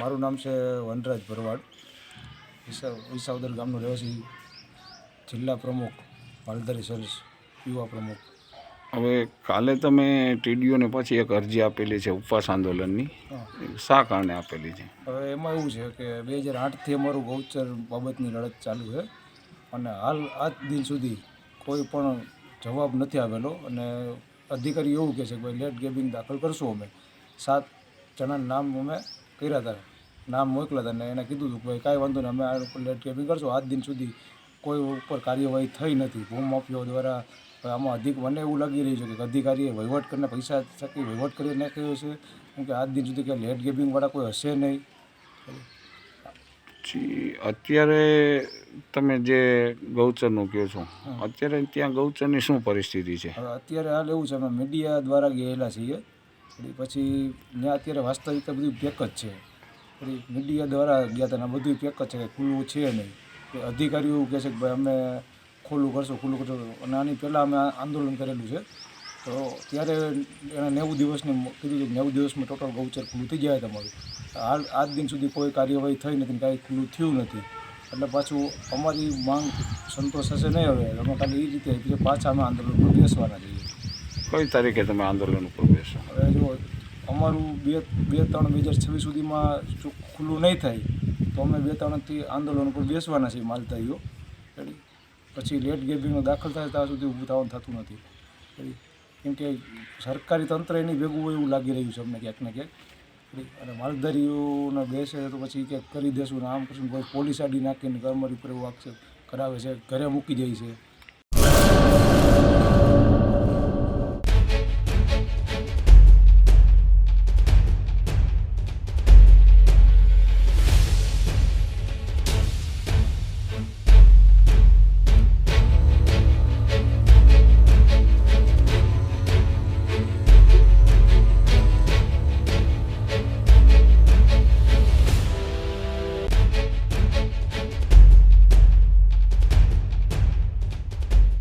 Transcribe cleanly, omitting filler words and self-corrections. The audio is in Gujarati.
મારું નામ છે વનરાજ ભરવાડ, વિસાવદર ગામનો રહેવાસી, જિલ્લા પ્રમુખ, માલધારી સેલ્સ યુવા પ્રમુખ. હવે કાલે તમે ટીડીઓને પછી એક અરજી આપેલી છે ઉપવાસ આંદોલનની, શા કારણે આપેલી છે? હવે એમાં એવું છે કે 2008થી અમારું ગૌચર બાબતની લડત ચાલુ છે અને હાલ આજ દિન સુધી કોઈ પણ જવાબ નથી આવેલો. અને અધિકારી એવું કહે છે કે ભાઈ લેટ ગેબિંગ દાખલ કરશું. અમે 7 જણાના નામ અમે કર્યા હતા, નામ મોકલ્યા હતા અને એને કીધું હતું કે ભાઈ કાંઈ વાંધો નહીં, અમે આ ઉપર લેટ ગેબિંગ કરશું. આજ દિન સુધી કોઈ ઉપર કાર્યવાહી થઈ નથી ભૂમાફિયાઓ દ્વારા. આમાં મને એવું લાગી રહ્યું છે કે અધિકારીએ વહીવટ કરીને પૈસા થકી વહીવટ કરી નાખ્યો છે, કેમ કે આજ દિન સુધી કે લેટ ગેબિંગવાળા કોઈ હશે નહીં. અત્યારે તમે જે ગૌચરનું કહો છો, અત્યારે ત્યાં ગૌચરની શું પરિસ્થિતિ છે? હવે અત્યારે હાલ એવું છે, અમે મીડિયા દ્વારા ગયેલા છીએ, પછી ત્યાં અત્યારે વાસ્તવિકતા બધું પેક જ છે. મીડિયા દ્વારા ગયા હતા, બધું પેક જ છે, કે ખુલ્લું છે નહીં. કે અધિકારીઓ એવું કહે છે કે ભાઈ અમે ખુલ્લું કરશું. અને આની પહેલાં અમે આંદોલન કરેલું છે, તો ત્યારે એણે 90 દિવસની કીધું હતું, 90 દિવસમાં ટોટલ ગૌચર ખુલ્લું થઈ જાય તમારું. હાલ આજ દિન સુધી કોઈ કાર્યવાહી થઈ નથી, કાંઈ ખુલ્લું થયું નથી. એટલે પાછું અમારી માંગ સંતોષ થશે નહીં. હવે અમે ખાલી એ રીતે પાછા અમે આંદોલન પર બેસવાના છીએ. કઈ તારીખે તમે આંદોલન ઉપર બેસો? હવે જો અમારું 2-3-2026 સુધીમાં જો ખુલ્લું નહીં થાય તો અમે 2-3થી આંદોલન ઉપર બેસવાના છીએ માલધારીઓ. પછી લેટ ગેબિંગનો દાખલ થાય ત્યાં સુધી ઊભું થવાનું થતું નથી. કેમ કે સરકારી તંત્ર એની ભેગું હોય એવું લાગી રહ્યું છે અમને ક્યાંક ને ક્યાંક. અને માલધારીઓને બેસે તો પછી ક્યાંક કરી દેશું ને આમ કરશું, કોઈ પોલીસ આડી નાખીને અમારી ઉપર એવું આક્ષેપ કરાવે છે, ઘરે મૂકી જાય છે.